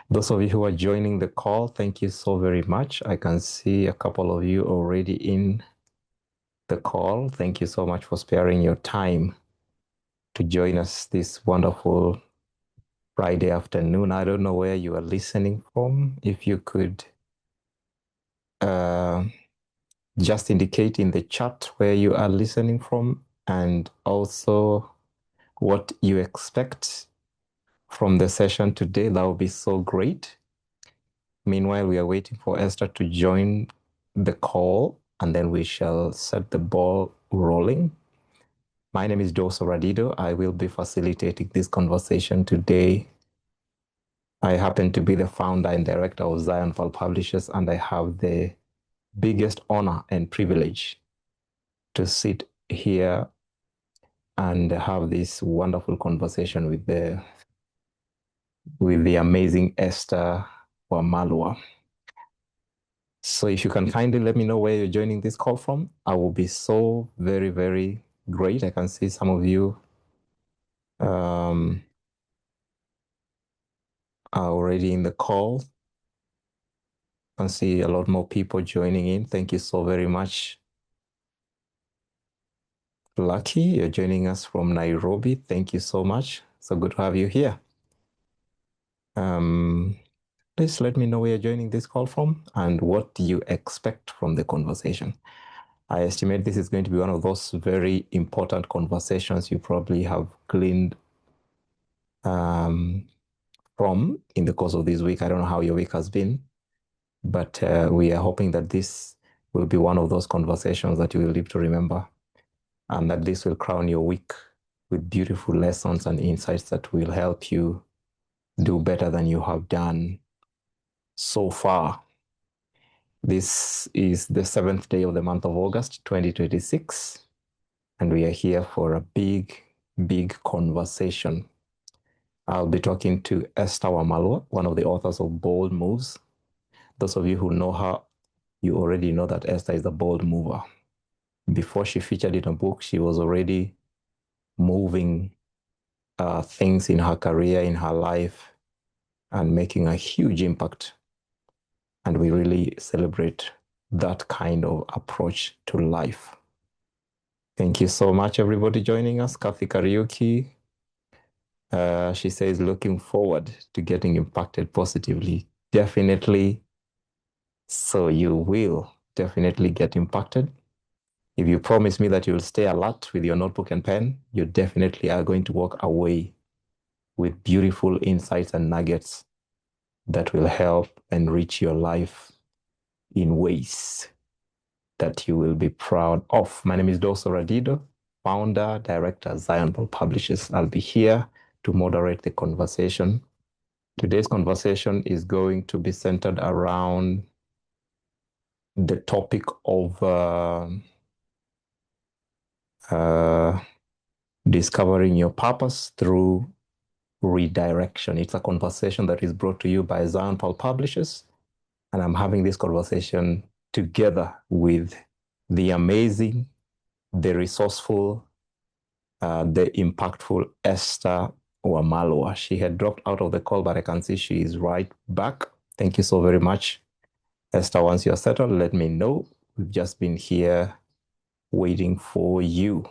Those of you who are joining the call, thank you so very much. I can see a couple of you already in the call. Thank you so much for sparing your time to join us this wonderful Friday afternoon. I don't know where you are listening from. If you could just indicate in the chat where you are listening from and also what you expect from the session today, that would be so great. Meanwhile, we are waiting for Esther to join the call, and then we shall set the ball rolling. My name is Doso Radido. I will be facilitating this conversation today. I happen to be the founder and director of Zion Fall Publishers, and I have the biggest honor and privilege to sit here and have this wonderful conversation with the amazing Esther Wamalwa. So if you can kindly let me know where you're joining this call from, I will be so very, very great. I can see some of you are already in the call. I can see a lot more people joining in. Thank you so very much. Lucky, you're joining us from Nairobi. Thank you so much. So good to have you here. Please let me know where you're joining this call from and what do you expect from the conversation. I estimate this is going to be one of those very important conversations you probably have gleaned from in the course of this week. I don't know how your week has been, but we are hoping that this will be one of those conversations that you will live to remember, and that this will crown your week with beautiful lessons and insights that will help you do better than you have done so far. This is the 7th day of the month of August, 2026, and we are here for a big, big conversation. I'll be talking to Esther Wamalwa, one of the authors of Bold Moves. Those of you who know her, you already know that Esther is a bold mover. Before she featured in a book, she was already moving things in her career, in her life, and making a huge impact. And we really celebrate that kind of approach to life. Thank you so much, everybody joining us. Kathy Karaoke, she says, looking forward to getting impacted positively. Definitely. So you will definitely get impacted. If you promise me that you'll stay alert with your notebook and pen, you definitely are going to walk away with beautiful insights and nuggets that will help enrich your life in ways that you will be proud of. My name is Doso Radido, founder, director, Zion Ball Publishers. I'll be here to moderate the conversation. Today's conversation is going to be centered around the topic of discovering your purpose through redirection. It's a conversation that is brought to you by Zion Paul Publishers, and I'm having this conversation together with the amazing, the resourceful, the impactful Esther Wamalwa. She had dropped out of the call, but I can see she is right back. Thank you so very much, Esther. Once you're settled, let me know. We've just been here waiting for you.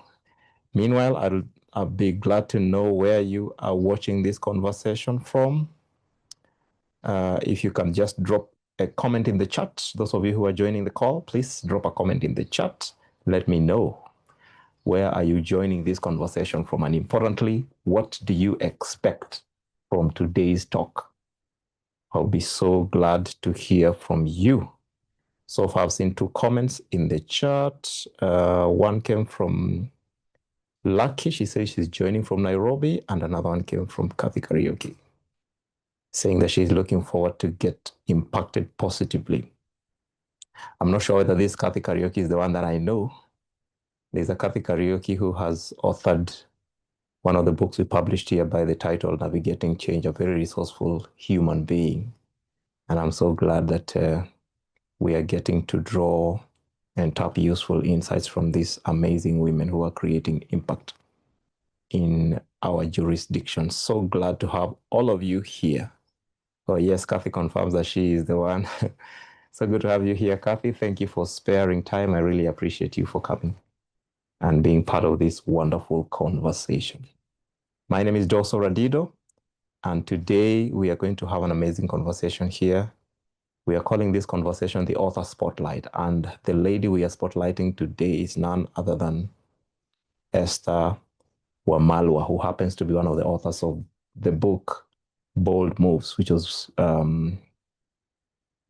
Meanwhile, I'll be glad to know where you are watching this conversation from. If you can just drop a comment in the chat. Those of you who are joining the call, please drop a comment in the chat. Let me know, where are you joining this conversation from? And importantly, what do you expect from today's talk? I'll be so glad to hear from you. So far, I've seen 2 comments in the chat. One came from Lucky. She says she's joining from Nairobi, and another one came from Kathy Karaoke, saying that she's looking forward to get impacted positively. I'm not sure whether this Kathy Karaoke is the one that I know. There's a Kathy Karaoke who has authored one of the books we published here by the title Navigating Change, a very resourceful human being. And I'm so glad that we are getting to draw and tap useful insights from these amazing women who are creating impact in our jurisdiction. So glad to have all of you here. Oh, yes, Kathy confirms that she is the one. So good to have you here, Kathy. Thank you for sparing time. I really appreciate you for coming and being part of this wonderful conversation. My name is Doso Radido, and today we are going to have an amazing conversation here. We are calling this conversation the Author Spotlight, and the lady we are spotlighting today is none other than Esther Wamalwa, who happens to be one of the authors of the book Bold Moves, which was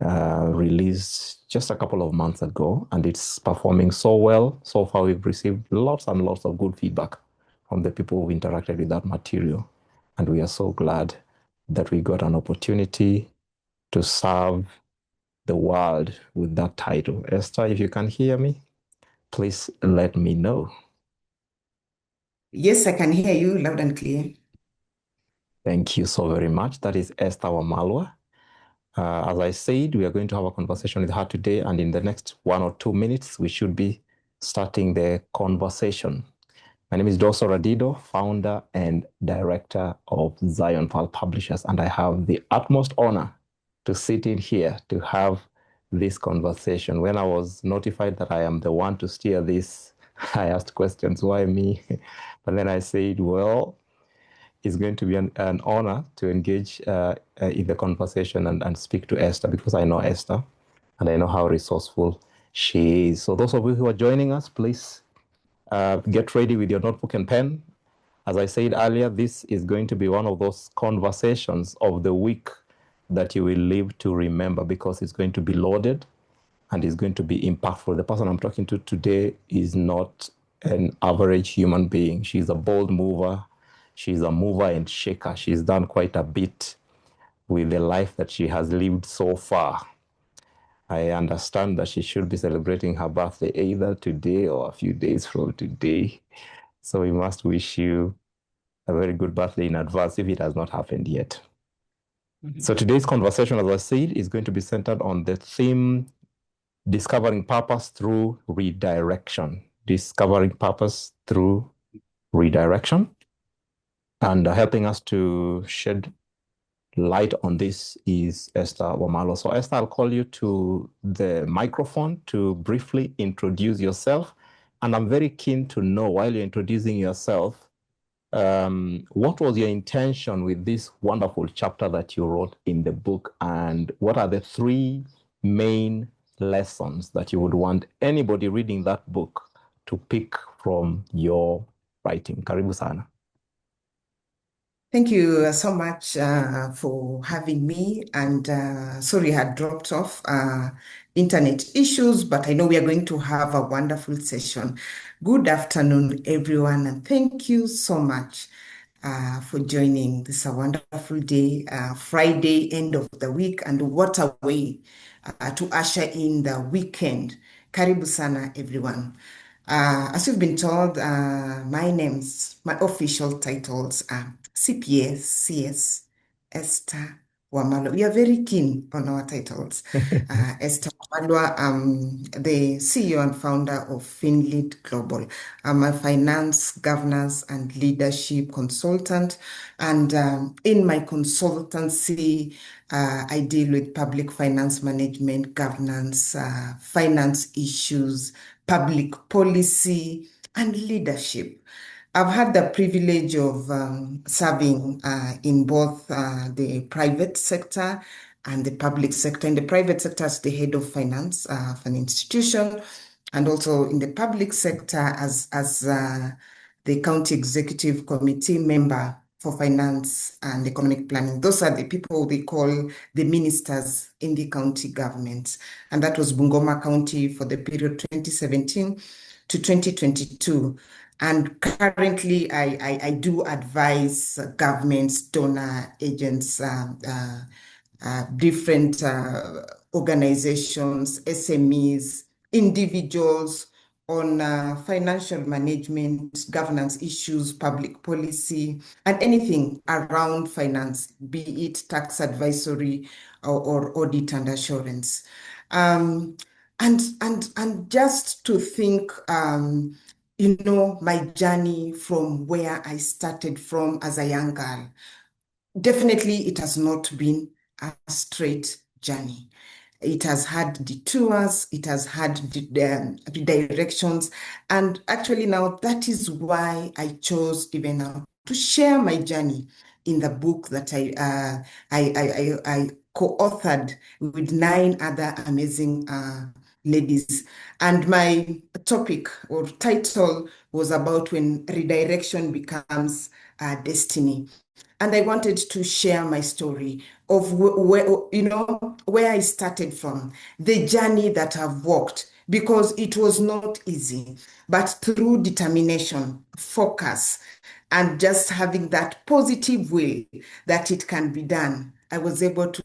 released just a couple of months ago, and it's performing so well. So far, we've received lots and lots of good feedback from the people who've interacted with that material. And we are so glad that we got an opportunity to serve the world with that title. Esther, if you can hear me, please let me know. Yes, I can hear you loud and clear. Thank you so very much. That is Esther Wamalwa. As I said, we are going to have a conversation with her today, and in the next 1 or 2 minutes, we should be starting the conversation. My name is Doso Radido, founder and director of Zion Pearl Publishers, and I have the utmost honor to sit in here to have this conversation. When I was notified that I am the one to steer this, I asked questions, why me? But then I said, well, it's going to be an honor to engage in the conversation and speak to Esther, because I know Esther and I know how resourceful she is. So those of you who are joining us, please get ready with your notebook and pen. As I said earlier, this is going to be one of those conversations of the week that you will live to remember, because it's going to be loaded and is going to be impactful. The person I'm talking to today is not an average human being. She's a bold mover. She's a mover and shaker. She's done quite a bit with the life that she has lived so far. I understand that she should be celebrating her birthday either today or a few days from today. So we must wish you a very good birthday in advance if it has not happened yet. So today's conversation, as I said, is going to be centered on the theme discovering purpose through redirection. Discovering purpose through redirection. And helping us to shed light on this is Esther Wamalwa. So Esther, I'll call you to the microphone to briefly introduce yourself. And I'm very keen to know, while you're introducing yourself, what was your intention with this wonderful chapter that you wrote in the book? And what are the three main lessons that you would want anybody reading that book to pick from your writing? Karibu sana. Thank you so much for having me. And sorry, I had dropped off internet issues, but I know we are going to have a wonderful session. Good afternoon, everyone, and thank you so much for joining. This is a wonderful day, Friday, end of the week, and what a way to usher in the weekend. Karibu sana, everyone. As you've been told, my official titles are CPA, CS, Esther Wamalwa. We are very keen on our titles. Esther Wamalwa, the CEO and founder of FinLead Global. I'm a finance, governance, and leadership consultant. And in my consultancy, I deal with public finance management, governance, finance issues, public policy, and leadership. I've had the privilege of serving in both the private sector and the public sector. In the private sector, as the head of finance of an institution, and also in the public sector as the county executive committee member for finance and economic planning. Those are the people they call the ministers in the county government. And that was Bungoma County for the period 2017 to 2022. And currently, I do advise governments, donor agents, different organizations, SMEs, individuals on financial management, governance issues, public policy, and anything around finance, be it tax advisory or audit and assurance. And just to think, my journey from where I started from as a young girl. Definitely, it has not been a straight journey. It has had detours, it has had redirections, and actually now that is why I chose even now to share my journey in the book that I co-authored with 9 other amazing ladies. And my topic or title was about when redirection becomes destiny. And I wanted to share my story of where I started from, the journey that I've walked, because it was not easy, but through determination, focus, and just having that positive will that it can be done, I was able to,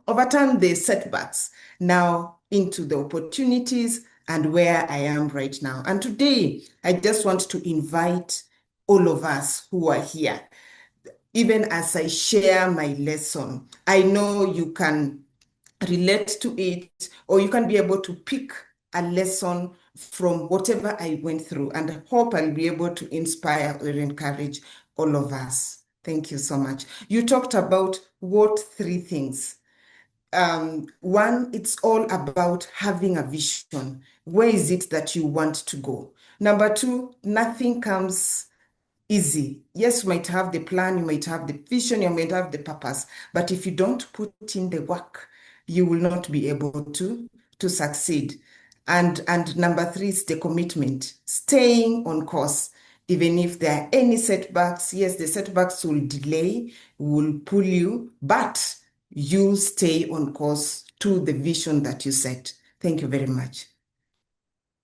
overturn the setbacks now into the opportunities and where I am right now. And today, I just want to invite all of us who are here, even as I share my lesson, I know you can relate to it, or you can be able to pick a lesson from whatever I went through. And I hope I'll be able to inspire or encourage all of us. Thank you so much. You talked about what 3 things. One, it's all about having a vision. Where is it that you want to go? Number two, nothing comes easy. Yes, you might have the plan, you might have the vision, you might have the purpose, but if you don't put in the work, you will not be able to succeed. And number three is the commitment, staying on course, even if there are any setbacks. Yes, the setbacks will delay, will pull you, but you stay on course to the vision that you set. Thank you very much.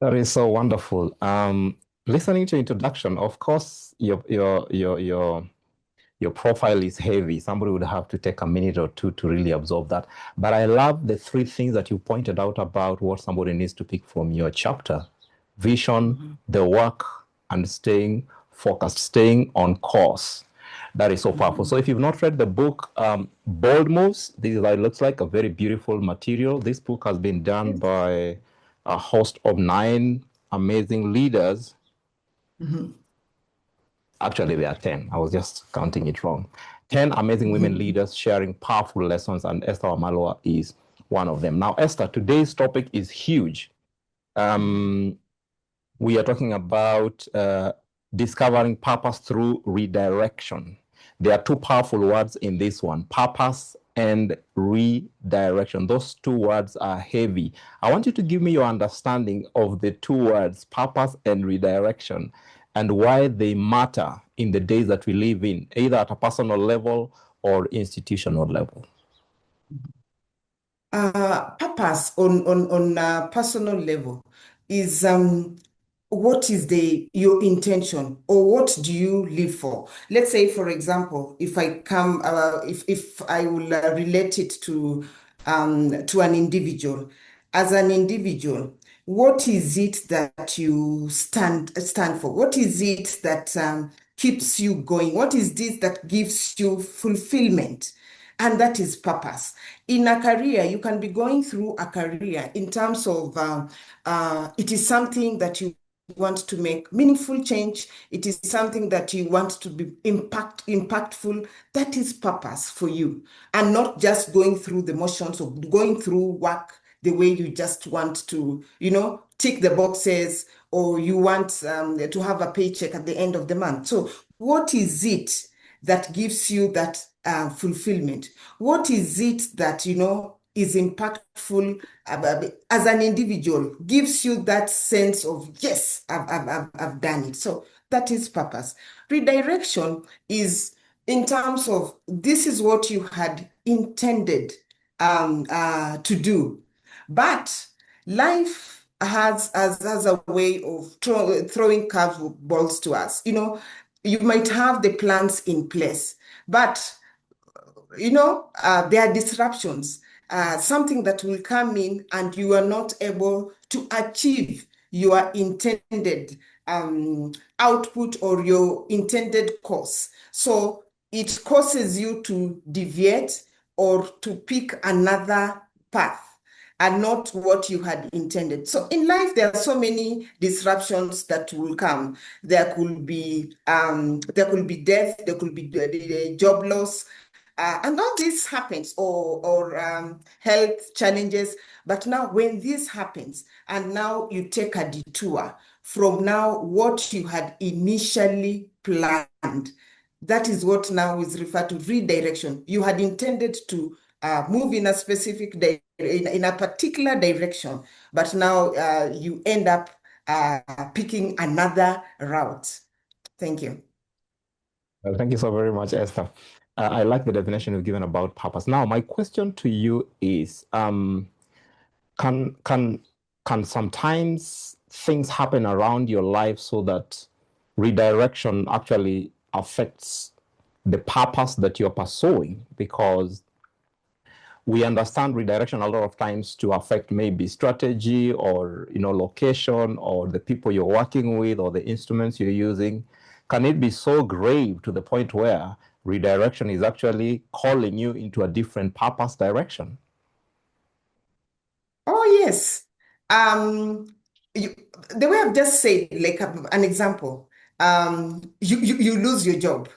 That is so wonderful. Listening to introduction, of course, your profile is heavy. Somebody would have to take a minute or two to really absorb that. But I love the 3 things that you pointed out about what somebody needs to pick from your chapter: vision, the work, and staying focused, staying on course. That is so powerful. So if you've not read the book, Bold Moves, this looks like a very beautiful material. This book has been done by a host of 9 amazing leaders. Actually, there are 10. I was just counting it wrong. 10 amazing women leaders sharing powerful lessons, and Esther Wamalwa is one of them. Now, Esther, today's topic is huge. We are talking about discovering purpose through redirection. There are 2 powerful words in this one: purpose and redirection. Those 2 words are heavy. I want you to give me your understanding of the 2 words, purpose and redirection, and why they matter in the days that we live in, either at a personal level or institutional level. Purpose on a personal level is what is your intention, or what do you live for? Let's say, for example, if I will relate it to an individual. As an individual, what is it that you stand for? What is it that keeps you going? What is this that gives you fulfillment? And that is purpose. In a career, you can be going through a career in terms of it is something that you want to make meaningful change. It is something that you want to be impactful. That is purpose for you, and not just going through the motions of going through work the way you just want to, tick the boxes, or you want to have a paycheck at the end of the month. So what is it that gives you that fulfillment? What is it that, is impactful as an individual, gives you that sense of, yes, I've done it. So that is purpose. Redirection is in terms of this is what you had intended to do. But life has a way of throwing curveballs to us. You might have the plans in place, but there are disruptions, something that will come in and you are not able to achieve your intended output or your intended course. So it causes you to deviate or to pick another path and not what you had intended. So in life, there are so many disruptions that will come. There could be death, there could be the job loss, And all this happens, or health challenges. But now, when this happens, and now you take a detour from now what you had initially planned, that is what now is referred to redirection. You had intended to move in a specific in a particular direction, but now you end up picking another route. Thank you. Well, thank you so very much, Esther. I like the definition you've given about purpose. Now, my question to you is, can can can sometimes things happen around your life so that redirection actually affects the purpose that you're pursuing? Because we understand redirection a lot of times to affect maybe strategy or location or the people you're working with or the instruments you're using. Can it be so grave to the point where redirection is actually calling you into a different purpose direction? Oh, yes. Um, you, the way I've just said, like an example, you lose your job.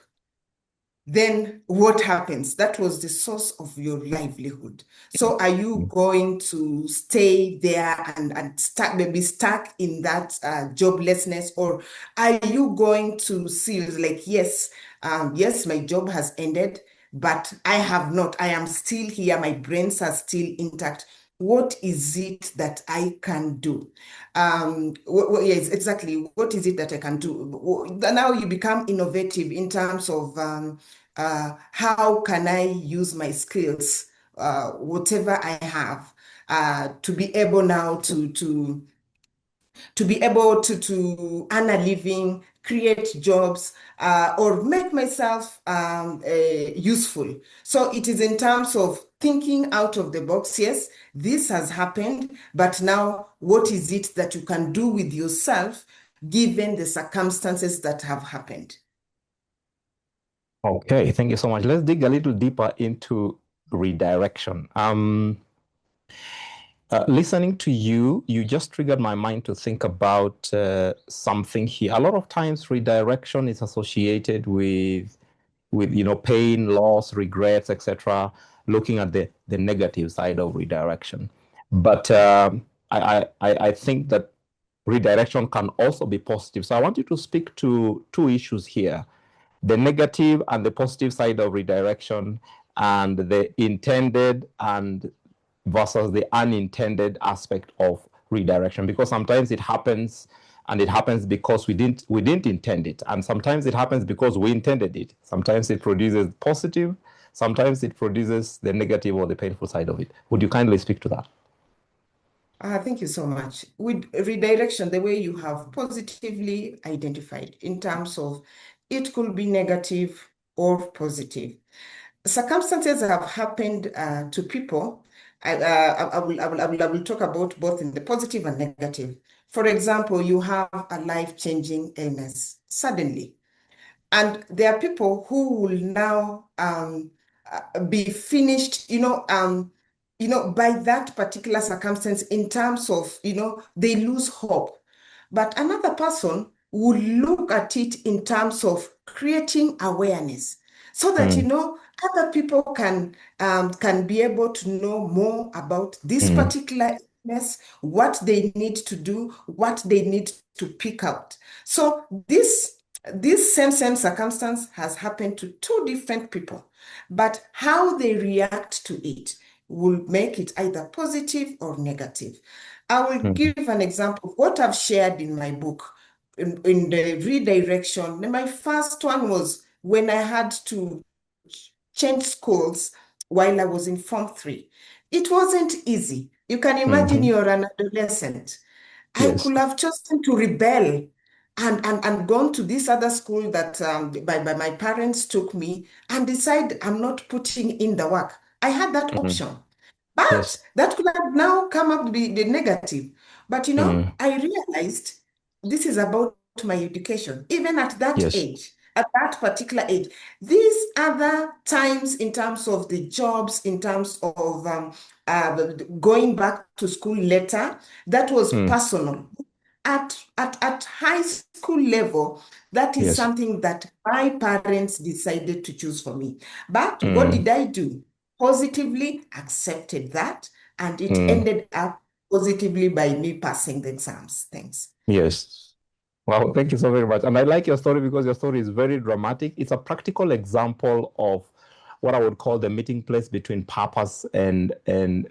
Then what happens? That was the source of your livelihood. So are you going to stay there and start maybe stuck in that joblessness, or are you going to see like, yes, yes, my job has ended, but I have not. I am still here. My brains are still intact. What is it that I can do? Yes, exactly. What is it that I can do? Now you become innovative in terms of how can I use my skills, whatever I have, to be able now to be able to earn a living, create jobs, or make myself useful. So it is in terms of thinking out of the box. Yes, this has happened, but now what is it that you can do with yourself given the circumstances that have happened? Okay, thank you so much. Let's dig a little deeper into redirection. Listening to you, you just triggered my mind to think about something here. A lot of times, redirection is associated with pain, loss, regrets, etc. Looking at the negative side of redirection, but I think that redirection can also be positive. So I want you to speak to two issues here: the negative and the positive side of redirection, and the intended and versus the unintended aspect of redirection. Because sometimes it happens, and it happens because we didn't intend it, and sometimes it happens because we intended it. Sometimes it produces positive, sometimes it produces the negative or the painful side of it. Would you kindly speak to that? Thank you so much. With redirection, the way you have positively identified in terms of it could be negative or positive. Circumstances have happened to people. I will talk about both in the positive and negative. For example, you have a life-changing illness suddenly. And there are people who will now be finished, by that particular circumstance in terms of, they lose hope. But another person will look at it in terms of creating awareness so that, Mm, other people can be able to know more about this mm, particular illness, what they need to do, what they need to pick out. So this same circumstance has happened to two different people, but how they react to it will make it either positive or negative. I will mm, give an example of what I've shared in my book in the redirection. My first one was when I had to change schools while I was in Form 3. It wasn't easy. You can imagine mhm. you're an adolescent. I Yes. could have chosen to rebel and gone to this other school that by my parents took me and decide I'm not putting in the work. I had that Mm, option. But yes. that could have now come up to be the negative. But Mm, I realized this is about my education, even at that yes. age, at that particular age. These other times, in terms of the jobs, in terms of going back to school later, that was Mm, personal. At high school level, That is Yes. something that my parents decided to choose for me. But what Mm, did I do? Positively accepted that, and it mm, ended up positively by me passing the exams. Thanks. yes. Wow, thank you so very much. And I like your story because your story is very dramatic. It's a practical example of what I would call the meeting place between purpose and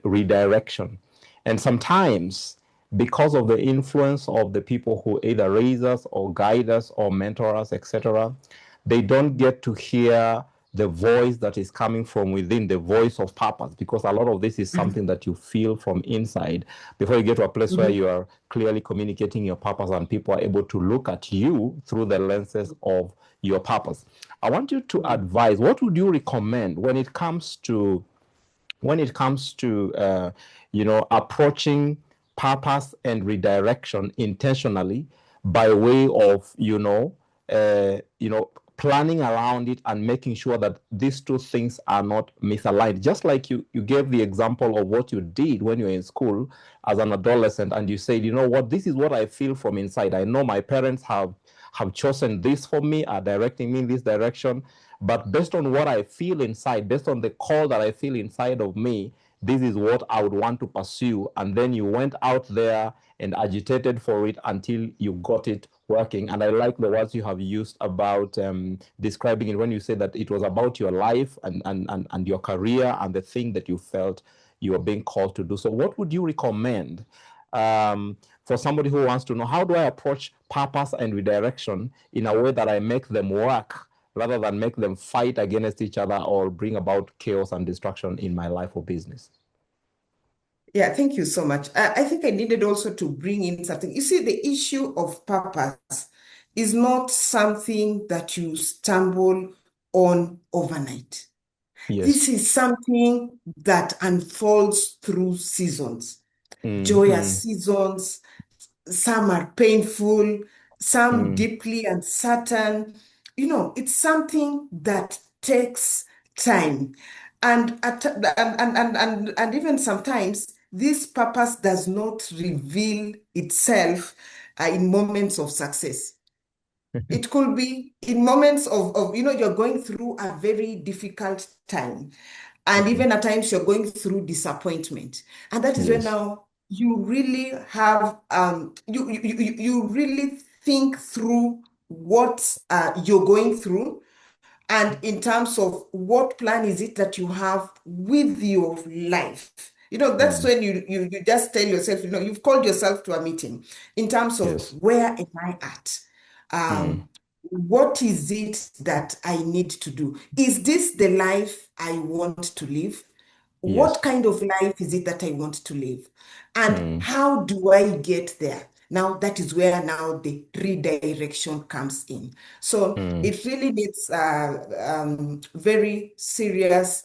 redirection. And sometimes, because of the influence of the people who either raise us or guide us or mentor us, etc., they don't get to hear the voice that is coming from within, the voice of purpose, because a lot of this is something that you feel from inside before you get to a place where Mhm. you are clearly communicating your purpose and people are able to look at you through the lenses of your purpose. I want you to advise, what would you recommend when it comes to approaching purpose and redirection intentionally by way of planning around it and making sure that these two things are not misaligned. Just like you gave the example of what you did when you were in school as an adolescent, and you said, you know what, this is what I feel from inside. I know my parents have chosen this for me, are directing me in this direction, but based on what I feel inside, based on the call that I feel inside of me, this is what I would want to pursue. And then you went out there and agitated for it until you got it working. And I like the words you have used about describing it when you say that it was about your life and your career and the thing that you felt you were being called to do. So, what would you recommend for somebody who wants to know, how do I approach purpose and redirection in a way that I make them work rather than make them fight against each other or bring about chaos and destruction in my life or business? Yeah, thank you so much. I think I needed also to bring in something. You see, the issue of purpose is not something that you stumble on overnight. Yes. This is something that unfolds through seasons, joyous Mm-hmm. seasons. Some are painful, some Mm, deeply uncertain. It's something that takes time. And even sometimes this purpose does not reveal itself in moments of success. It could be in moments of you're going through a very difficult time. And mm, even at times you're going through disappointment. And that is when yes. now you really have you really think through what you're going through, and in terms of what plan is it that you have with your life. That's Mm, when you just tell yourself, you've called yourself to a meeting in terms of yes. where am I at? Mm, Um, what is it that I need to do? Is this the life I want to live? What yes. kind of life is it that I want to live? And Mm, how do I get there? Now, that is where now the redirection comes in. So mm, it really needs very serious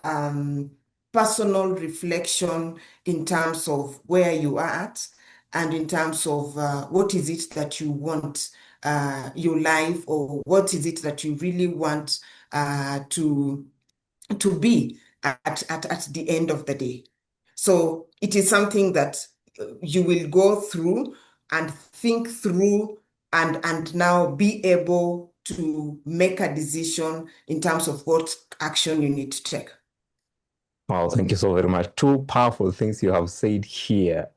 um, personal reflection in terms of where you are at and in terms of what is it that you want your life, or what is it that you really want to be at the end of the day. So it is something that you will go through and think through, and now be able to make a decision in terms of what action you need to take. wow, thank you so very much. Two powerful things you have said here.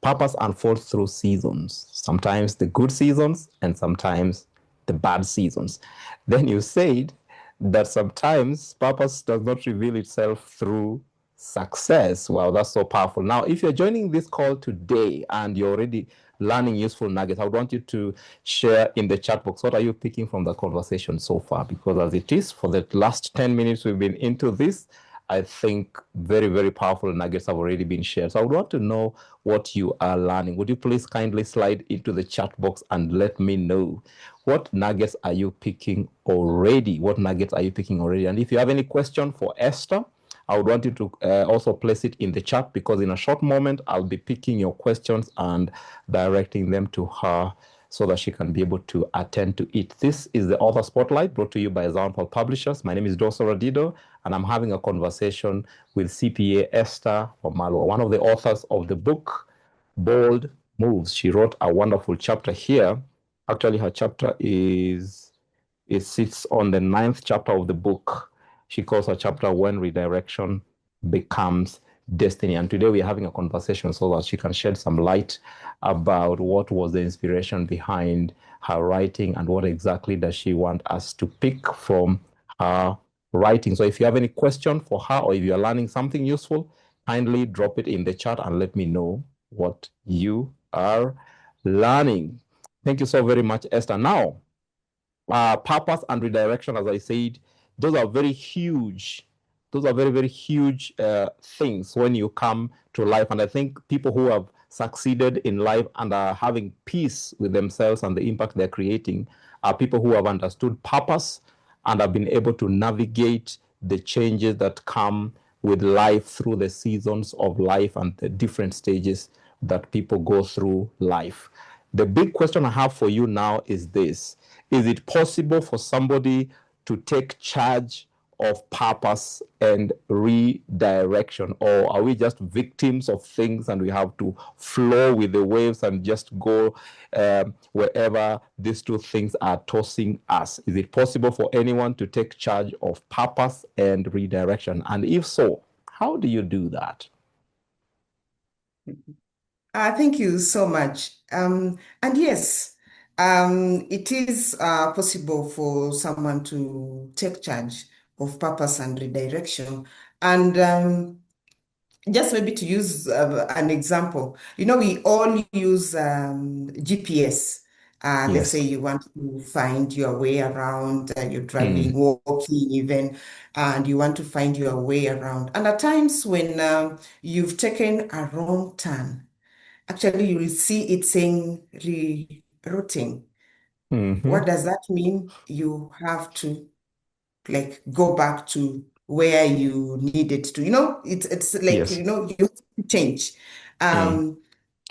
Purpose unfolds through seasons, sometimes the good seasons and sometimes the bad seasons. Then you said that sometimes purpose does not reveal itself through success. Wow, that's so powerful. Now, if you're joining this call today and you're already learning useful nuggets, I would want you to share in the chat box, what are you picking from the conversation so far? Because as it is, for the last 10 minutes we've been into this, I think very, very powerful nuggets have already been shared. So I would want to know what you are learning. Would you please kindly slide into the chat box and let me know what nuggets are you picking already? What nuggets are you picking already? And if you have any question for Esther, I would want you to also place it in the chat, because in a short moment, I'll be picking your questions and directing them to her so that she can be able to attend to it. This is the Author Spotlight, brought to you by Example Publishers. My name is Doso Radido, and I'm having a conversation with CPA Esther Wamalwa, one of the authors of the book Bold Moves. She wrote a wonderful chapter here Actually, her chapter is, it sits on the ninth chapter of the book. She calls her chapter When Redirection Becomes Destiny. And today we're having a conversation so that she can shed some light about what was the inspiration behind her writing and what exactly does she want us to pick from her writing. So if you have any question for her or if you're learning something useful, kindly drop it in the chat and let me know what you are learning. Thank you so very much, Esther. Now, purpose and redirection, as I said, those are very huge. Those are very, very huge things when you come to life. And I think people who have succeeded in life and are having peace with themselves and the impact they're creating are people who have understood purpose and have been able to navigate the changes that come with life through the seasons of life and the different stages that people go through life. The big question I have for you now is this: is it possible for somebody to take charge of purpose and redirection, or are we just victims of things and we have to flow with the waves and just go wherever these two things are tossing us? Is it possible for anyone to take charge of purpose and redirection? And if so, how do you do that? Thank you so much. And yes, it is possible for someone to take charge of purpose and redirection. And just maybe to use an example, we all use GPS. Let's say Yes. you want to find your way around, you're driving, Mm, walking even, and you want to find your way around. And at times when you've taken a wrong turn, actually, you will see it saying rerouting. What mhm. does that mean? You have to like go back to where you needed to. It's like, Yes. you have to change. Mm, Um,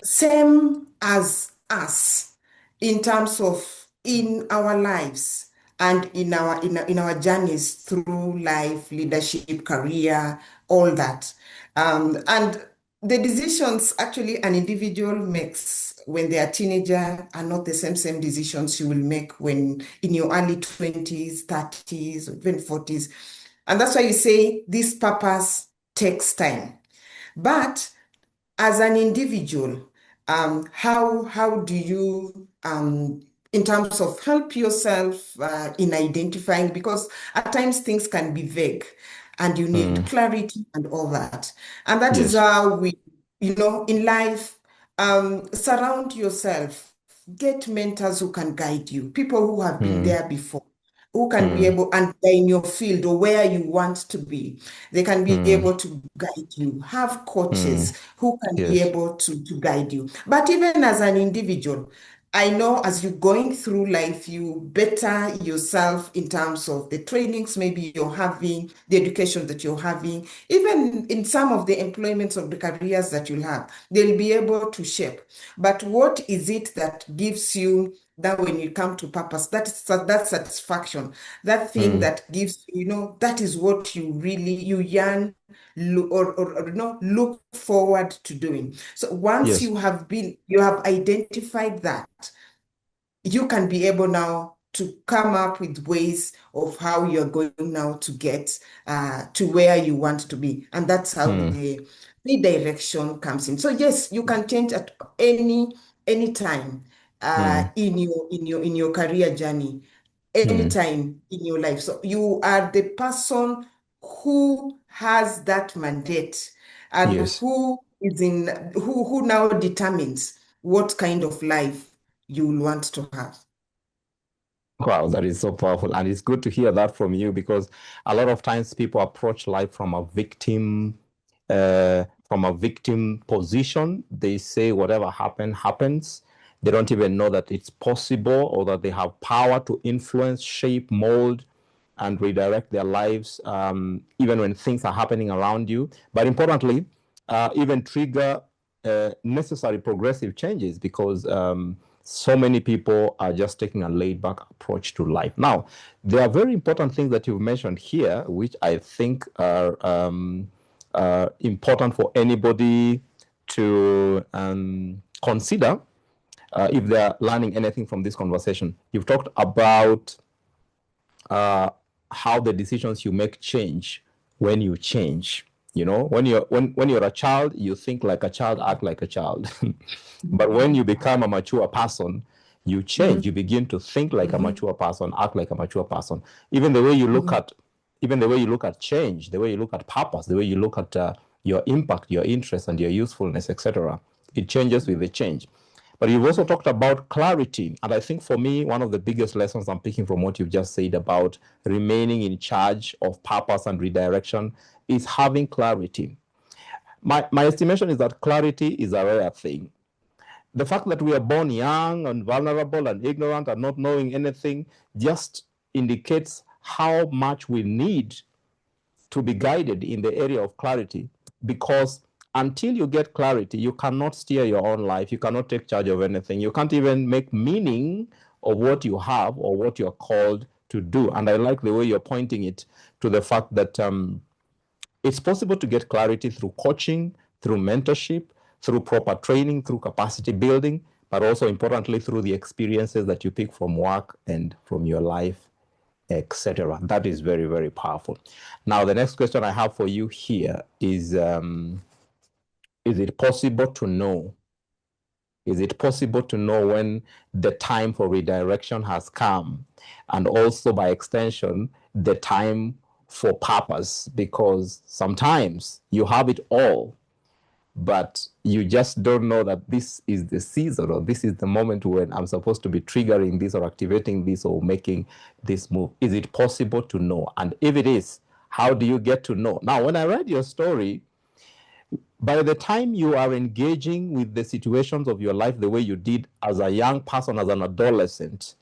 Same as us in terms of in our lives and in our journeys through life, leadership, career, all that. And the decisions actually an individual makes when they are teenager are not the same decisions you will make when in your early 20s, 30s, or even 40s. And that's why you say this purpose takes time. But as an individual, how do you, in terms of help yourself in identifying? Because at times things can be vague, and you need mm, clarity and all that. And that is yes. how we, in life, surround yourself. Get mentors who can guide you, people who have been Mm, there before, who can be mm, able, and they're in your field or where you want to be. They can be mm, able to guide you. Have mm, coaches who can be yes. able to guide you. But even as an individual, I know as you're going through life, you better yourself in terms of the trainings maybe you're having, the education that you're having, even in some of the employments of the careers that you'll have, they'll be able to shape. But what is it that gives you that when you come to purpose, that satisfaction, that thing Mm, that gives that is what you really you yearn or look forward to doing. So once yes. you have identified that, you can be able now to come up with ways of how you're going now to get to where you want to be. And that's how Mm, the direction comes in. So yes, you can change at any time mm, in your career journey, mm, anytime in your life. So you are the person who has that mandate and yes. who now determines what kind of life you will want to have. Wow, that is so powerful. And it's good to hear that from you because a lot of times people approach life from a victim position. They say whatever happened, happens. They don't even know that it's possible or that they have power to influence, shape, mold, and redirect their lives, even when things are happening around you. But importantly, even trigger necessary progressive changes because so many people are just taking a laid back approach to life. Now, there are very important things that you've mentioned here, which I think are important for anybody to consider. if they're learning anything from this conversation. You've talked about uh, how the decisions you make change when you change. You know, when you're a child, you think like a child, act like a child. But when you become a mature person, you change. You begin to think like a Mhm. mature person, act like a mature person. Even the way you look Mhm. at, even the way you look at change, the way you look at purpose, the way you look at your impact, your interest, and your usefulness, etc. It changes with the change. But you've also talked about clarity. And I think for me, one of the biggest lessons I'm picking from what you've just said about remaining in charge of purpose and redirection is having clarity. My estimation is that clarity is a rare thing. The fact that we are born young and vulnerable and ignorant and not knowing anything just indicates how much we need to be guided in the area of clarity, because until you get clarity, you cannot steer your own life. You cannot take charge of anything. You can't even make meaning of what you have or what you're called to do. And I like the way you're pointing it to the fact that it's possible to get clarity through coaching, through mentorship, through proper training, through capacity building, but also importantly through the experiences that you pick from work and from your life, etc. That is very, very powerful. Now, the next question I have for you here is it possible to know? Is it possible to know when the time for redirection has come? And also, by extension, the time for purpose? Because sometimes you have it all, but you just don't know that this is the season or this is the moment when I'm supposed to be triggering this or activating this or making this move. Is it possible to know? And if it is, how do you get to know? Now, when I read your story, by the time you are engaging with the situations of your life the way you did as a young person, as an adolescent,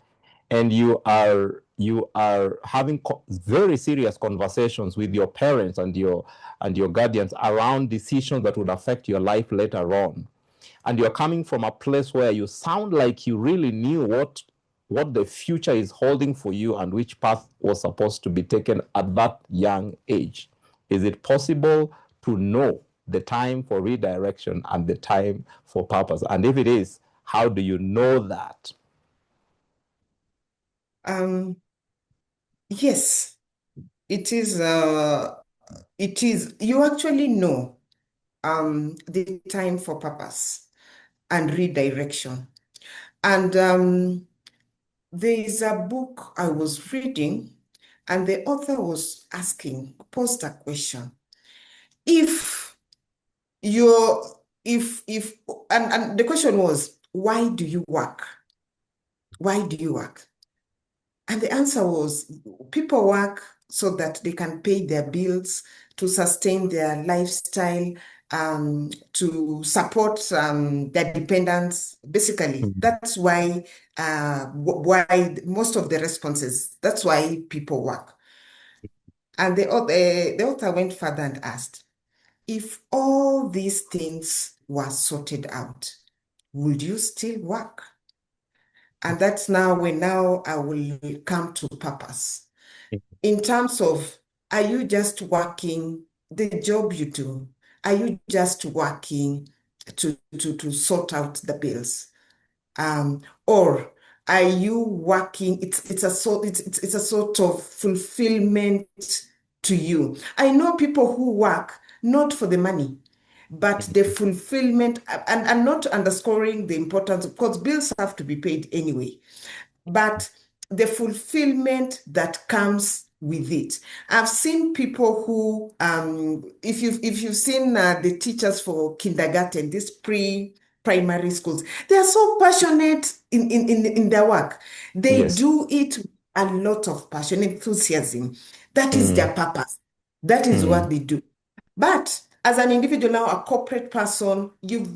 and you are having very serious conversations with your parents and your guardians around decisions that would affect your life later on, and you're coming from a place where you sound like you really knew what the future is holding for you and which path was supposed to be taken at that young age. Is it possible to know the time for redirection and the time for purpose? And if it is, how do you know that? Um, yes, it is. It is. You actually know the time for purpose and redirection. And there is a book I was reading, and the author was posed a question. If you're, if, and the question was, why do you work? Why do you work? And the answer was, people work so that they can pay their bills, to sustain their lifestyle, to support their dependents. Basically, Mm. that's why most of the responses, that's why people work. And the author went further and asked, if all these things were sorted out, would you still work? And that's now I will come to purpose. In terms of, are you just working the job you do? Are you just working to sort out the bills? Or are you working? It's a sort of fulfillment to you. I know people who work not for the money, but the fulfillment, and I'm not underscoring the importance, because bills have to be paid anyway, but the fulfillment that comes with it. I've seen people who, if you've seen the teachers for kindergarten, these pre-primary schools, they are so passionate in their work. They Yes. do it with a lot of passion, enthusiasm. That is Mm, their purpose. That is mm, what they do. But as an individual now, a corporate person, you've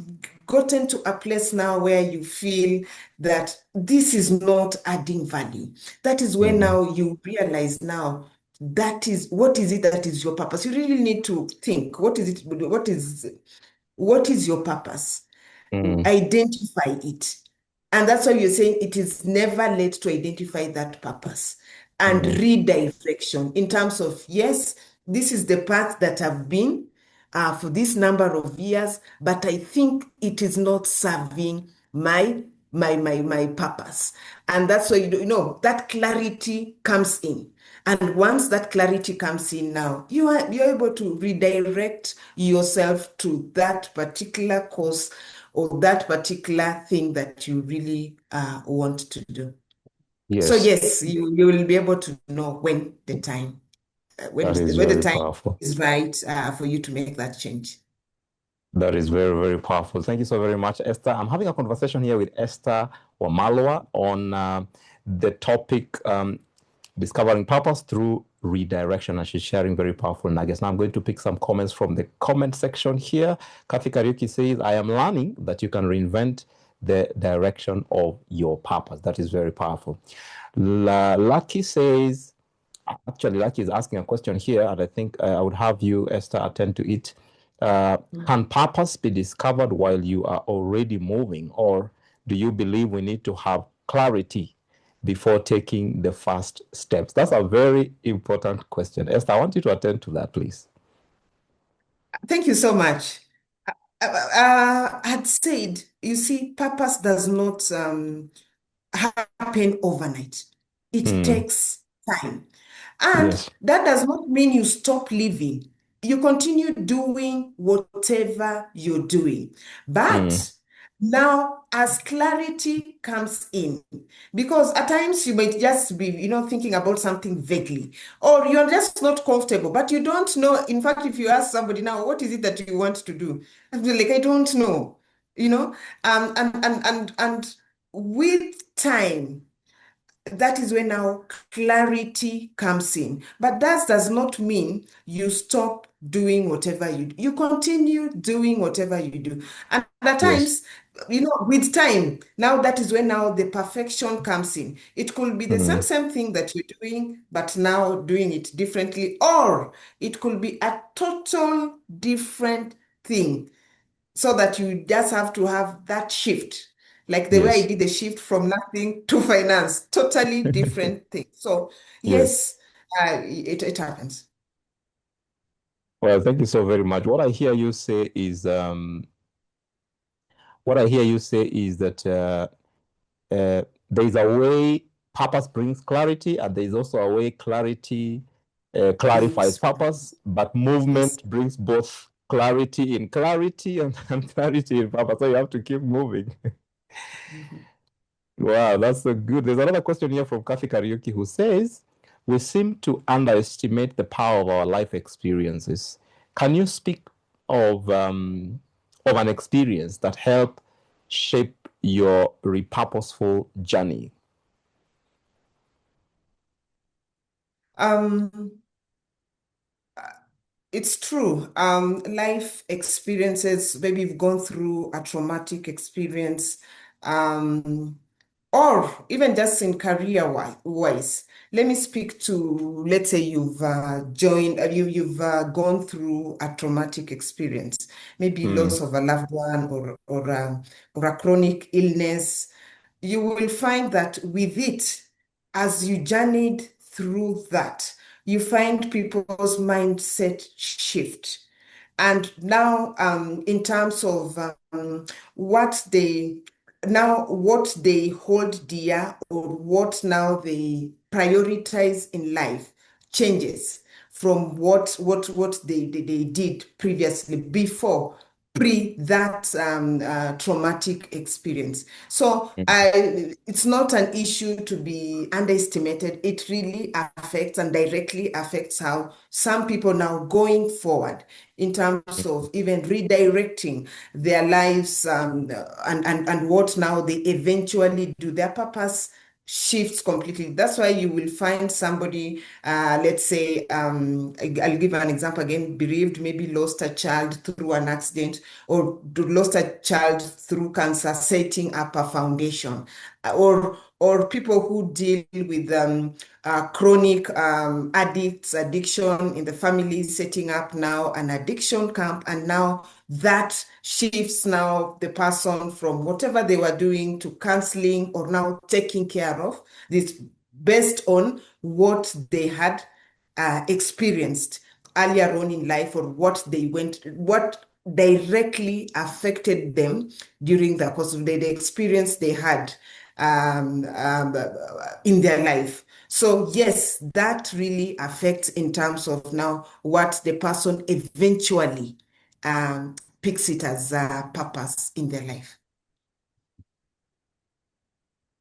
gotten to a place now where you feel that this is not adding value. That is when mm, now you realize now that is what is it that is your purpose. You really need to think, what is your purpose? mm, Identify it. And that's why you're saying it is never late to identify that purpose and mm, redirection in terms of, yes, this is the path that I've been for this number of years, but I think it is not serving my my purpose. And that's why that clarity comes in. And once that clarity comes in now, you're able to redirect yourself to that particular course or that particular thing that you really want to do. So Yes, yes, you will be able to know when the time that is when the very time powerful. is right for you to make that change. That is very, very powerful. Thank you so very much, Esther. I'm having a conversation here with Esther Wamalwa on the topic discovering purpose through redirection, and she's sharing very powerful nuggets. Now I'm going to pick some comments from the comment section here. Kathy Kariuki says, I am learning that you can reinvent the direction of your purpose. That is very powerful. Lucky says, actually, Lucky is asking a question here, and I think I would have you, Esther, attend to it. Can purpose be discovered while you are already moving, or do you believe we need to have clarity before taking the first steps? That's a very important question. Esther, I want you to attend to that, please. Thank you so much. I'd said, you see, purpose does not happen overnight. It Hmm. takes time. And Yes. that does not mean you stop living. You continue doing whatever you're doing. Hmm. But now, as clarity comes in, because at times you might just be, thinking about something vaguely, or you're just not comfortable, but you don't know. In fact, if you ask somebody now, what is it that you want to do? I'll be like, I don't know, you know, and with time, that is when now clarity comes in. But that does not mean you stop doing whatever you do. You continue doing whatever you do. And at Yes. times, with time, now that is when now the perfection comes in. It could be the Hmm. same thing that you're doing, but now doing it differently, or it could be a total different thing so that you just have to have that shift. Like the way I Yes. did the shift from nothing to finance, totally different thing. So Yes. yes, it happens. Well, thank you so very much. What I hear you say is that there's a way purpose brings clarity, and there's also a way clarity clarifies Yes, purpose, but yes. movement brings both clarity in clarity and clarity in purpose. So you have to keep moving. Mhm. Wow, that's so good. There's another question here from Kathy Kariuki who says, we seem to underestimate the power of our life experiences. Can you speak of an experience that helped shape your repurposeful journey? Um, It's true. Life experiences, maybe you've gone through a traumatic experience, or even just in wise. Let me speak to, let's say you've you've gone through a traumatic experience, maybe Hmm. loss of a loved one or a chronic illness. You will find that with it, as you journeyed through that, you find people's mindset shift. And now, in terms of what they what they hold dear or what now they prioritize in life changes from what they did previously before pre that traumatic experience. So it's not an issue to be underestimated. It really affects and directly affects how some people now going forward in terms of even redirecting their lives and what now they eventually do. Their purpose shifts completely. That's why you will find somebody, let's say, I'll give an example again, bereaved, maybe lost a child through an accident or lost a child through cancer, setting up a foundation, or people who deal with chronic addicts, addiction in the family, setting up now an addiction camp, and now that shifts now the person from whatever they were doing to counseling or now taking care of this based on what they had experienced earlier on in life or what they went, what directly affected them during the course of the experience they had in their life. So yes, that really affects in terms of now what the person eventually picks it as a purpose in their life.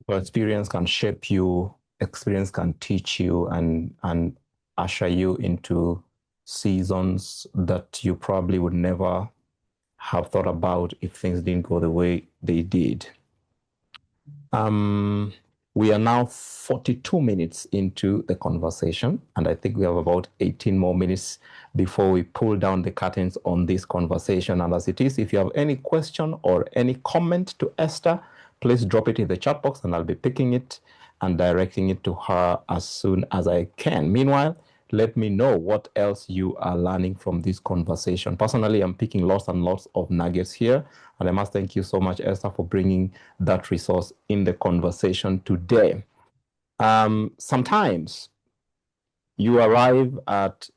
Your experience can shape you, experience can teach you and usher you into seasons that you probably would never have thought about if things didn't go the way they did. Um, we are now 42 minutes into the conversation, and I think we have about 18 more minutes before we pull down the curtains on this conversation. And as it is, if you have any question or any comment to Esther, please drop it in the chat box and I'll be picking it and directing it to her as soon as I can. Meanwhile, let me know what else you are learning from this conversation. Personally, I'm picking lots and lots of nuggets here. And I must thank you so much, Esther, for bringing that resource in the conversation today. Sometimes you arrive at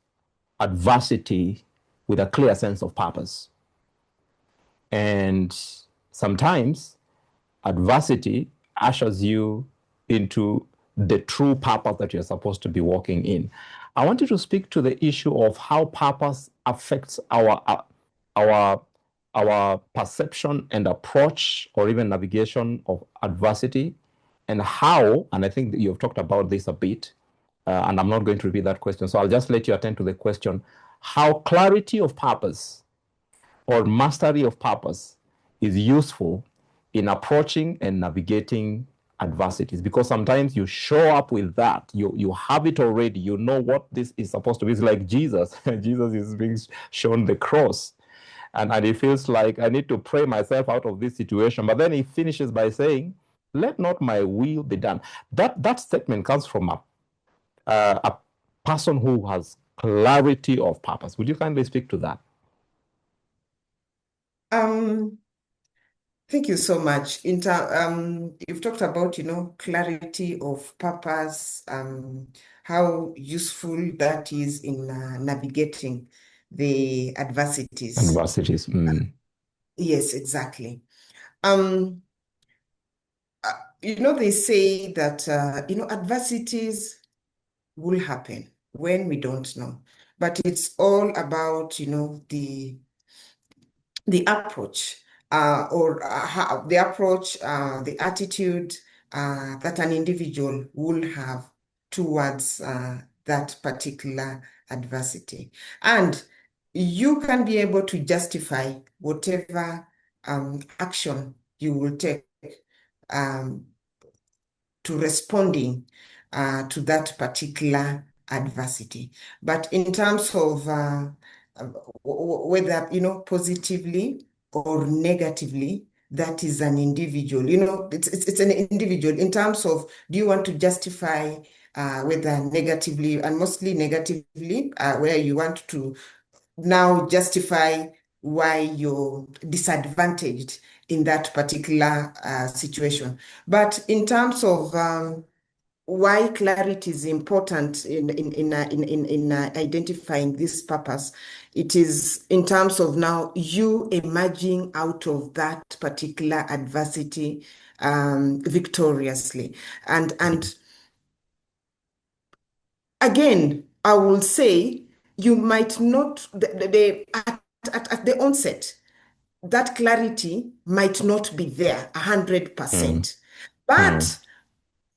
adversity with a clear sense of purpose. And sometimes adversity ushers you into the true purpose that you're supposed to be walking in. I want you to speak to the issue of how purpose affects our our perception and approach or even navigation of adversity, and how, and I think that you've talked about this a bit, and I'm not going to repeat that question, so I'll just let you attend to the question, how clarity of purpose or mastery of purpose is useful in approaching and navigating adversities, because sometimes you show up with that, you have it already, you know what this is supposed to be. It's like Jesus. Jesus is being shown the cross, and he feels like, I need to pray myself out of this situation, but then he finishes by saying, let not my will be done. That statement comes from a person who has clarity of purpose. Would you kindly speak to that? Um, Thank you so much. You've talked about, clarity of purpose, how useful that is in navigating the adversities. Adversities. Yes, exactly. Um, they say that, adversities will happen when we don't know, but it's all about, the approach or how the approach, the attitude that an individual will have towards that particular adversity. And you can be able to justify whatever action you will take um, to responding to that particular adversity. But in terms of whether, positively or negatively, that is an individual. It's an individual in terms of, do you want to justify whether negatively, and mostly negatively, where you want to now justify why you're disadvantaged in that particular situation. But in terms of why clarity is important in identifying this purpose, it is in terms of now you emerging out of that particular adversity victoriously. And again, I will say you might not at the onset, that clarity might not be there Mm, 100%, mm, but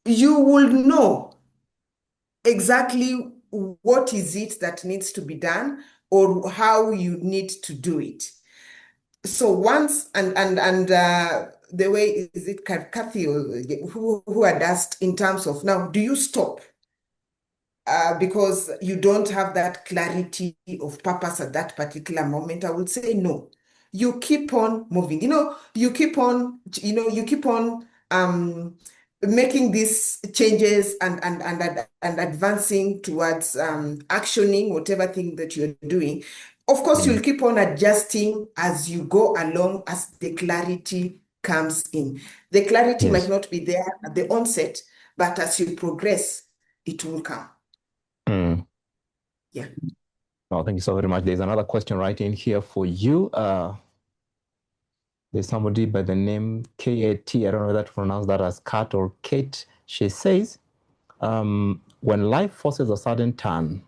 you will know exactly what is it that needs to be done or how you need to do it. So once and the way is it Kathy who had asked in terms of now, do you stop because you don't have that clarity of purpose at that particular moment? I would say no. You keep on moving. You keep on making these changes and advancing towards actioning whatever thing that you're doing. Of course, mm. you'll keep on adjusting as you go along as the clarity comes in. The clarity might Yes. not be there at the onset, but as you progress, it will come. Mm. Yeah. Oh, thank you so very much. There's another question right in here for you. There's somebody by the name KAT. I don't know whether to pronounce that as Kat or Kate. She says, when life forces a sudden turn,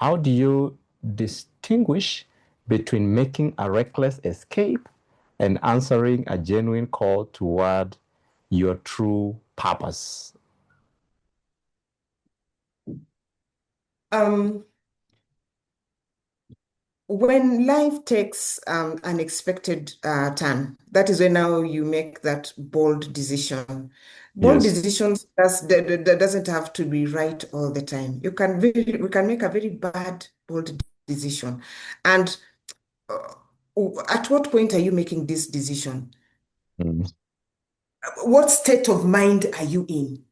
how do you distinguish between making a reckless escape and answering a genuine call toward your true purpose? Um, when life takes unexpected turn, that is when now you make that bold decision. Bold Yes. decisions that doesn't have to be right all the time. We can make a very bad bold decision, and uh, at what point are you making this decision? Mm. What state of mind are you in?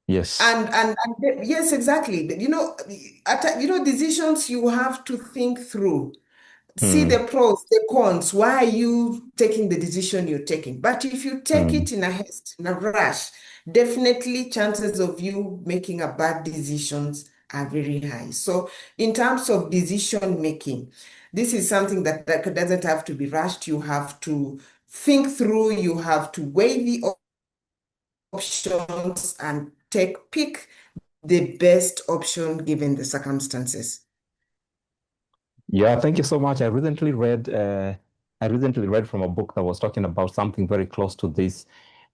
Yes. And yes, exactly. Decisions you have to think through. See Mm. the pros, the cons. Why are you taking the decision you're taking? But if you take Mm. it in a haste, in a rush, definitely chances of you making a bad decisions are very high. So in terms of decision making, this is something that doesn't have to be rushed. You have to think through, you have to weigh the options and pick the best option given the circumstances. Yeah, thank you so much. I recently read from a book that was talking about something very close to this,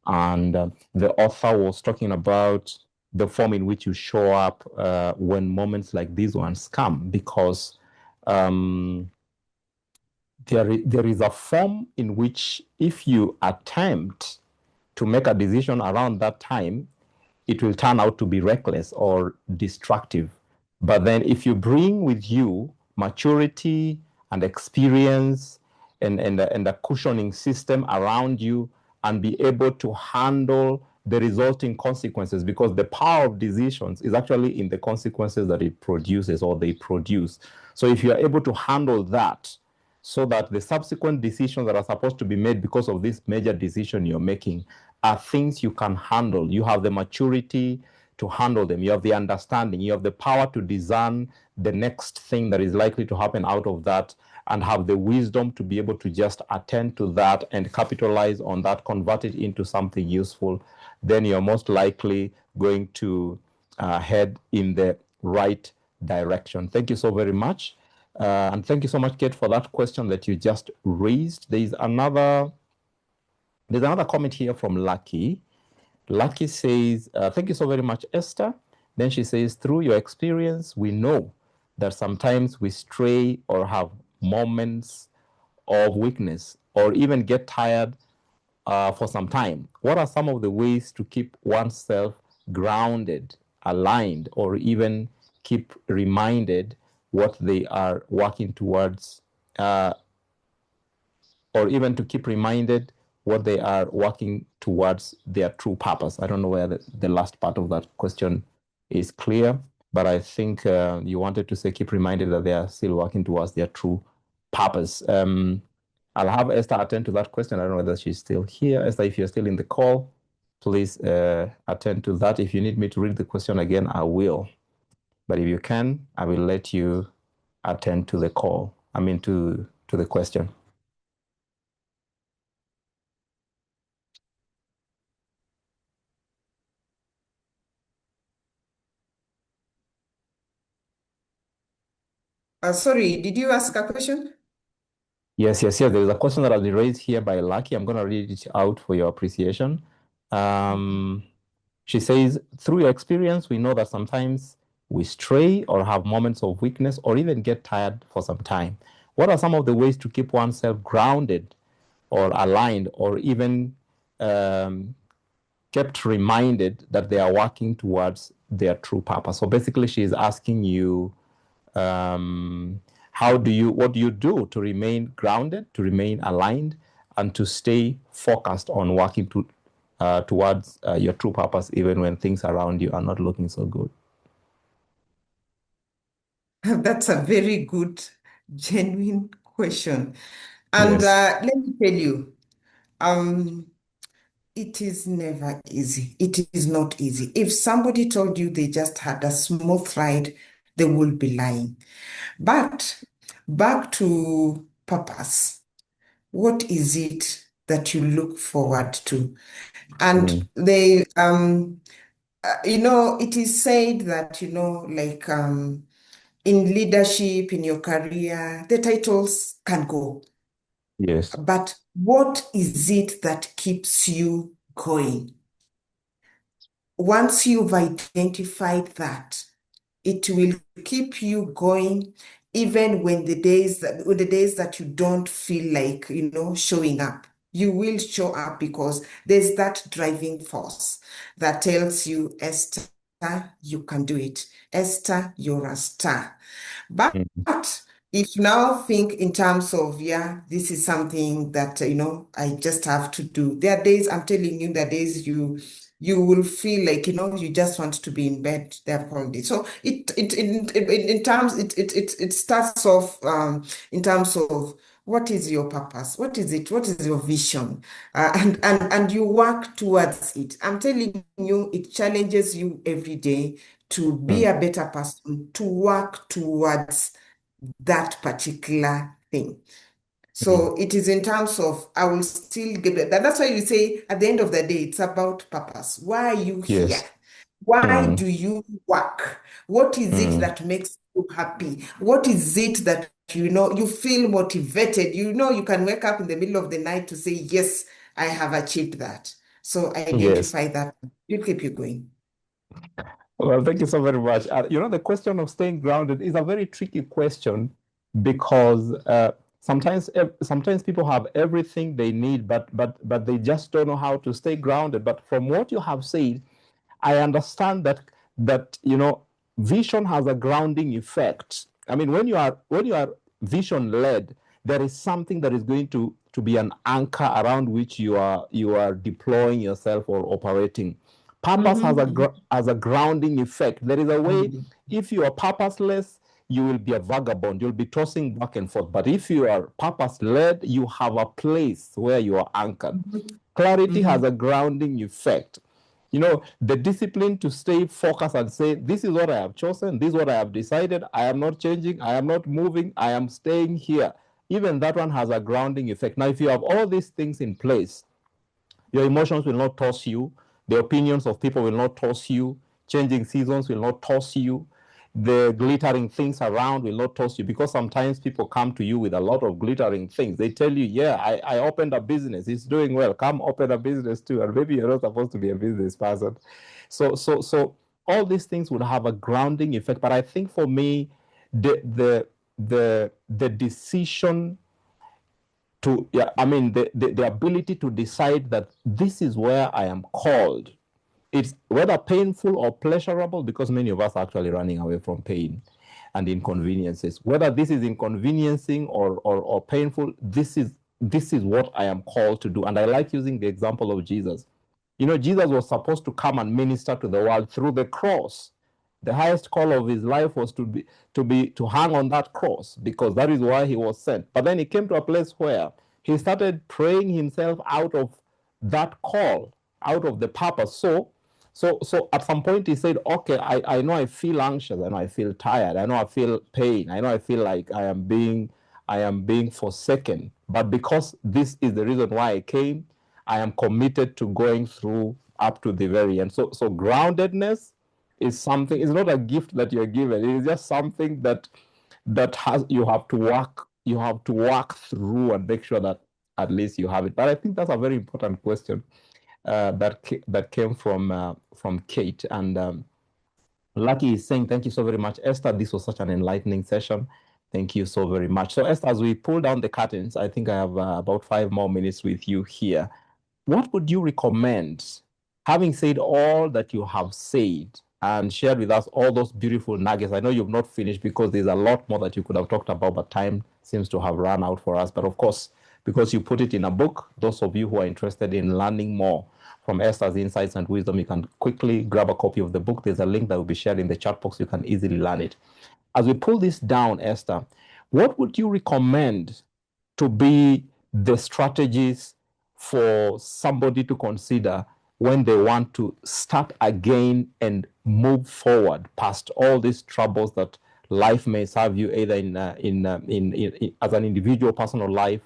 and the author was talking about the form in which you show up when moments like these ones come, because um, there is a form in which if you attempt to make a decision around that time, it will turn out to be reckless or destructive. But then, if you bring with you maturity and experience and a cushioning system around you and be able to handle the resulting consequences, because the power of decisions is actually in the consequences that it produces or they produce. So, if you are able to handle that, so that the subsequent decisions that are supposed to be made because of this major decision you're making are things you can handle. You have the maturity to handle them. You have the understanding. You have the power to discern the next thing that is likely to happen out of that and have the wisdom to be able to just attend to that and capitalize on that, convert it into something useful. Then you're most likely going to head in the right direction. Thank you so very much. And thank you so much, Kate, for that question that you just raised. There's another comment here from Lucky. Lucky says, thank you so very much, Esther. Then she says, through your experience, we know that sometimes we stray or have moments of weakness or even get tired for some time. What are some of the ways to keep oneself grounded, aligned, or even keep reminded what they are working towards, uh, or even to keep reminded what they are working towards their true purpose? I don't know whether the last part of that question is clear, but I think you wanted to say keep reminded that they are still working towards their true purpose. I'll have Esther attend to that question. I don't know whether she's still here. Esther, if you're still in the call, please attend to that. If you need me to read the question again, I will. But if you can, I will let you attend to the call. I mean, to the question. Sorry, did you ask a question? Yes, yes, yes. There's a question that has been raised here by Lucky. I'm going to read it out for your appreciation. Um, she says, through your experience, we know that sometimes we stray or have moments of weakness or even get tired for some time. What are some of the ways to keep oneself grounded or aligned or even um, kept reminded that they are working towards their true purpose? So basically, she is asking you, um, what do you do to remain grounded, to remain aligned, and to stay focused on working towards your true purpose, even when things around you are not looking so good? That's a very good, genuine question. And Yes. let me tell you, um, it is never easy. It is not easy. If somebody told you they just had a smooth ride, they will be lying. But back to purpose. What is it that you look forward to? And Mm. it is said that, like in leadership, in your career, the titles can go. Yes. But what is it that keeps you going? Once you've identified that, it will keep you going even when the days that you don't feel like, showing up. You will show up because there's that driving force that tells you, Esther, you can do it. Esther, you're a star. But Mm. if you now think in terms of, yeah, this is something that, I just have to do. There are days, I'm telling you, there are days you will feel like, you just want to be in bed there all day. So in terms, it starts off in terms of what is your purpose? What is it? What is your vision? And you work towards it. I'm telling you, it challenges you every day to be Mm. a better person, to work towards that particular thing. Mm. So it is in terms of, I will still give it that. That's why you say at the end of the day, it's about purpose. Why are you here? Yes. Why Mm. do you work? What is it Mm. that makes you happy? What is it that you feel motivated? You can wake up in the middle of the night to say, yes, I have achieved that. So Yes. identify that. It'll keep you going. Well, thank you so very much. The question of staying grounded is a very tricky question because sometimes people have everything they need, but they just don't know how to stay grounded. But from what you have said, I understand that vision has a grounding effect. I mean, when you are vision led, there is something that is going to be an anchor around which you are deploying yourself or operating. Purpose has a Mhm, has a grounding effect. There is a way. mhm, If you are purposeless, you will be a vagabond. You'll be tossing back and forth. But if you are purpose led, you have a place where you are anchored. mhm, Clarity has mhm, a grounding effect. The discipline to stay focused and say, this is what I have chosen, this is what I have decided, I am not changing, I am not moving, I am staying here. Even that one has a grounding effect. Now, if you have all these things in place, your emotions will not toss you. The opinions of people will not toss you. Changing seasons will not toss you. The glittering things around will not toss you, because sometimes people come to you with a lot of glittering things. They tell you, yeah, I opened a business. It's doing well. Come open a business too. And maybe you're not supposed to be a business person. So all these things would have a grounding effect. But I think for me, the decision to, yeah, I mean, the ability to decide that this is where I am called. It's whether painful or pleasurable, because many of us are actually running away from pain and inconveniences. Whether this is inconveniencing or painful, this is what I am called to do. And I like using the example of Jesus. Jesus was supposed to come and minister to the world through the cross. The highest call of his life was to hang on that cross, because that is why he was sent. But then he came to a place where he started praying himself out of that call, out of the purpose. So at some point he said, okay, I know I feel anxious, I know I feel tired, I know I feel pain, I know I feel like I am being forsaken. But because this is the reason why I came, I am committed to going through up to the very end. So groundedness is something, it's not a gift that you're given. It is just something that has you have to work through and make sure that at least you have it. But I think that's a very important question that came from Kate. And Lucky is saying, thank you so very much, Esther. This was such an enlightening session. Thank you so very much. So, Esther, as we pull down the curtains, I think I have about 5 more minutes with you here. What would you recommend, having said all that you have said and shared with us all those beautiful nuggets? I know you've not finished, because there's a lot more that you could have talked about, but time seems to have run out for us. But of course, because you put it in a book, those of you who are interested in learning more from Esther's insights and wisdom, you can quickly grab a copy of the book. There's a link that will be shared in the chat box. You can easily learn it. As we pull this down, Esther, what would you recommend to be the strategies for somebody to consider when they want to start again and move forward past all these troubles life may serve you either as an individual, personal life,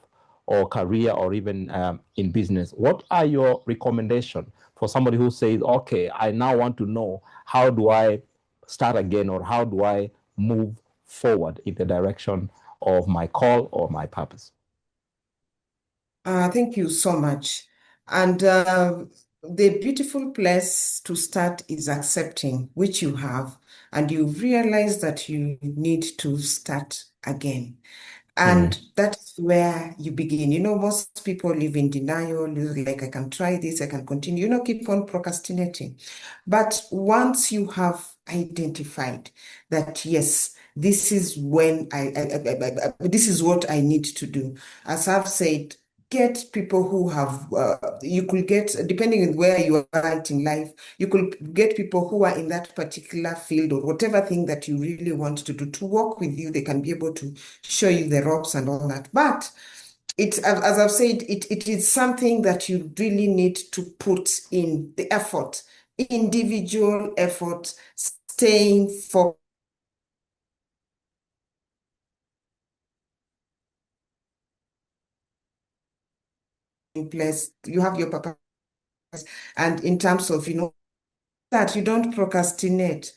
or career, or even in business. What are your recommendations for somebody who says, okay, I now want to know how do I start again, or how do I move forward in the direction of my call or my purpose? Thank you so much. And the beautiful place to start is accepting, which you have, and you realize that you need to start again. Mm. And that's where you begin. Most people live in denial, like, I can try this, I can continue, keep on procrastinating. But once you have identified that, yes, this is when this is what I need to do. As I've said, get people who have, you could get, depending on where you are at in life, you could get people who are in that particular field or whatever thing that you really want to do to work with you. They can be able to show you the ropes and all that. But it's, as I've said, it is something that you really need to put in the effort, individual effort, staying focused in place. You have your purpose, and in terms of, that you don't procrastinate.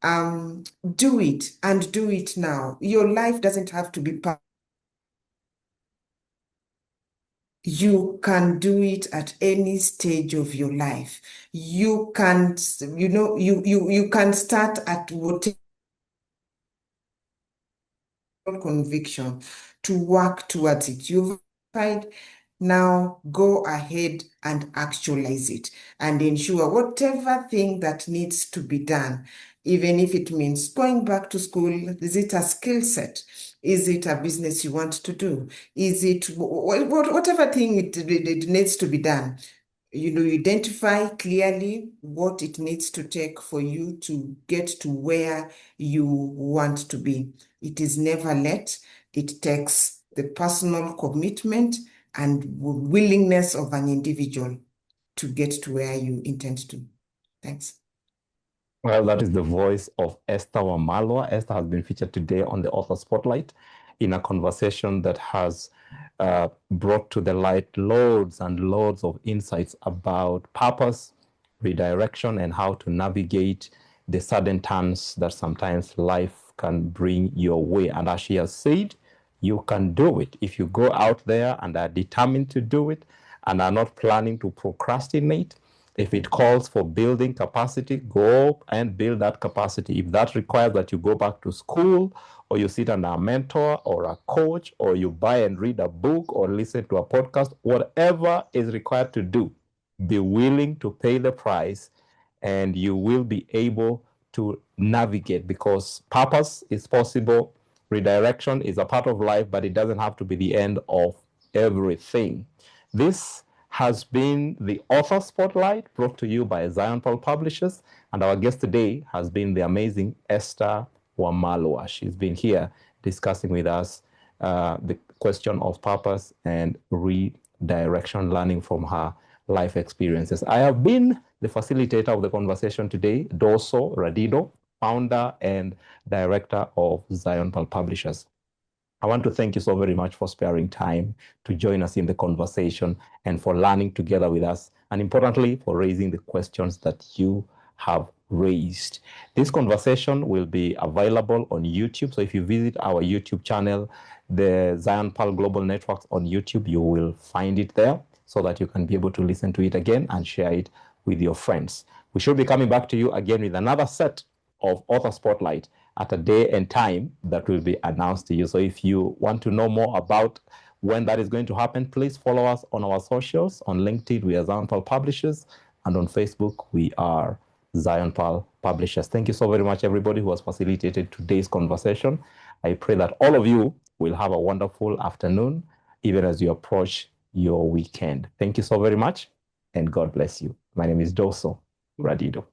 Do it, and do it now. Your life doesn't have to be perfect. You can do it at any stage of your life. You can, you can start at whatever conviction to work towards it. You've tried, now go ahead and actualize it and ensure whatever thing that needs to be done, even if it means going back to school. Is it a skill set? Is it a business you want to do? Is it whatever thing it needs to be done? Identify clearly what it needs to take for you to get to where you want to be. It is never late. It takes the personal commitment and willingness of an individual to get to where you intend to. Thanks. Well, that is the voice of Esther Wamalwa. Esther has been featured today on the Author Spotlight in a conversation that has brought to the light loads and loads of insights about purpose, redirection, and how to navigate the sudden turns that sometimes life can bring your way. And as she has said, you can do it if you go out there and are determined to do it and are not planning to procrastinate. If it calls for building capacity, go and build that capacity. If that requires that you go back to school, or you sit under a mentor or a coach, or you buy and read a book or listen to a podcast, whatever is required to do, be willing to pay the price, and you will be able to navigate, because purpose is possible. Redirection is a part of life, but it doesn't have to be the end of everything. This has been the Author Spotlight, brought to you by Zion Paul Publishers. And our guest today has been the amazing Esther Wamalwa. She's been here discussing with us the question of purpose and redirection, learning from her life experiences. I have been the facilitator of the conversation today, Doso Radido, founder and director of Zion Paul Publishers. I want to thank you so very much for sparing time to join us in the conversation and for learning together with us, and importantly, for raising the questions that you have raised. This conversation will be available on YouTube. So if you visit our YouTube channel, the Zion Pearl Global Networks on YouTube, you will find it there so that you can be able to listen to it again and share it with your friends. We should be coming back to you again with another set of Author Spotlight at a day and time that will be announced to you. So if you want to know more about when that is going to happen, please follow us on our socials. On LinkedIn, we are Zion Pearl Publishers, and on Facebook, we are Zion Pearl Publishers. Thank you so very much, everybody who has facilitated today's conversation. I pray that all of you will have a wonderful afternoon, even as you approach your weekend. Thank you so very much, and God bless you. My name is Doso Radido.